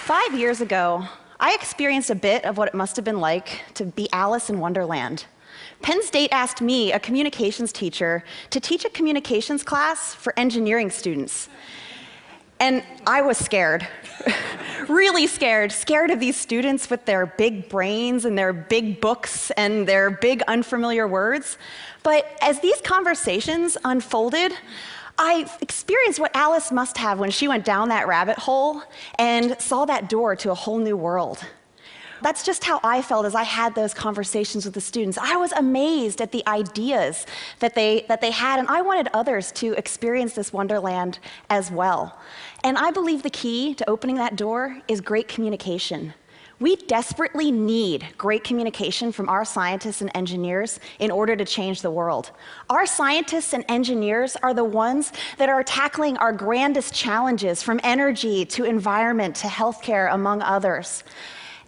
5 years ago, I experienced a bit of what it must have been like to be Alice in Wonderland. Penn State asked me, a communications teacher, to teach a communications class for engineering students. And I was scared, really scared of these students with their big brains and their big books and their big unfamiliar words. But as these conversations unfolded, I experienced what Alice must have when she went down that rabbit hole and saw that door to a whole new world. That's just how I felt as I had those conversations with the students. I was amazed at the ideas that they had, and I wanted others to experience this wonderland as well. And I believe the key to opening that door is great communication. We desperately need great communication from our scientists and engineers in order to change the world. Our scientists and engineers are the ones that are tackling our grandest challenges, from energy to environment to healthcare, among others.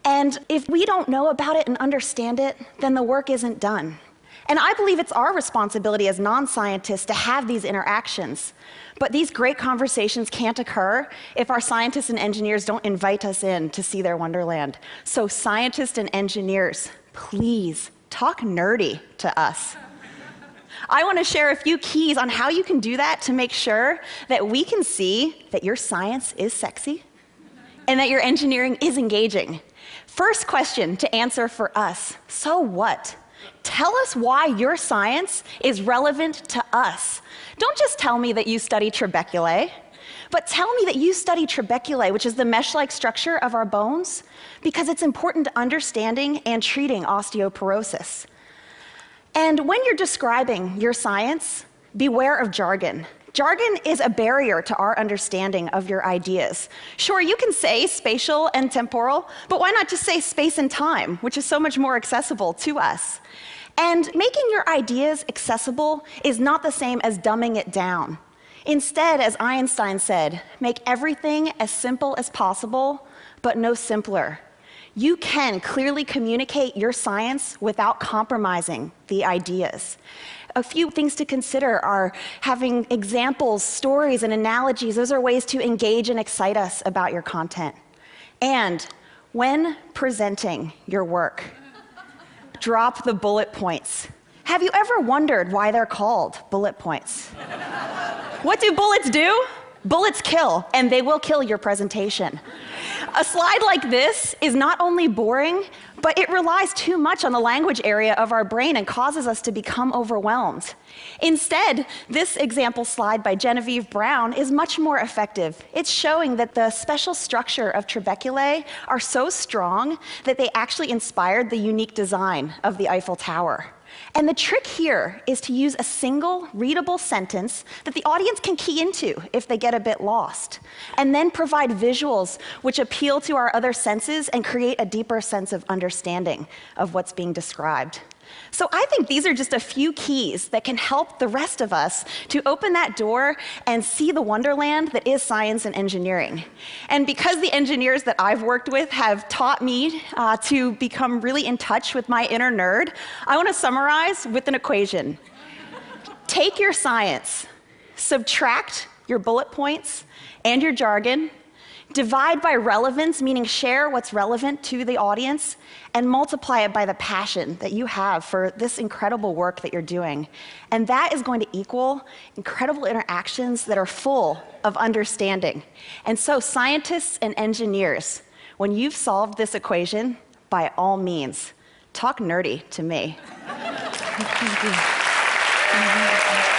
And if we don't know about it and understand it, then the work isn't done. And I believe it's our responsibility as non-scientists to have these interactions. But these great conversations can't occur if our scientists and engineers don't invite us in to see their wonderland. So scientists and engineers, please talk nerdy to us. I want to share a few keys on how you can do that to make sure that we can see that your science is sexy and that your engineering is engaging. First question to answer for us: so what? Tell us why your science is relevant to us. Don't just tell me that you study trabeculae, but tell me that you study trabeculae, which is the mesh-like structure of our bones, because it's important to understanding and treating osteoporosis. And when you're describing your science, beware of jargon. Jargon is a barrier to our understanding of your ideas. Sure, you can say spatial and temporal, but why not just say space and time, which is so much more accessible to us? And making your ideas accessible is not the same as dumbing it down. Instead, as Einstein said, make everything as simple as possible, but no simpler. You can clearly communicate your science without compromising the ideas. A few things to consider are having examples, stories, and analogies. Those are ways to engage and excite us about your content. And when presenting your work, drop the bullet points. Have you ever wondered why they're called bullet points? What do bullets do? Bullets kill, and they will kill your presentation. A slide like this is not only boring, but it relies too much on the language area of our brain and causes us to become overwhelmed. Instead, this example slide by Genevieve Brown is much more effective. It's showing that the special structure of trabeculae are so strong that they actually inspired the unique design of the Eiffel Tower. And the trick here is to use a single readable sentence that the audience can key into if they get a bit lost, and then provide visuals which appeal to our other senses and create a deeper sense of understanding of what's being described. So I think these are just a few keys that can help the rest of us to open that door and see the wonderland that is science and engineering. And because the engineers that I've worked with have taught me to become really in touch with my inner nerd, I want to summarize with an equation. Take your science, subtract your bullet points and your jargon, divide by relevance, meaning share what's relevant to the audience, and multiply it by the passion that you have for this incredible work that you're doing. And that is going to equal incredible interactions that are full of understanding. And so scientists and engineers, when you've solved this equation, by all means, talk nerdy to me. Thank you.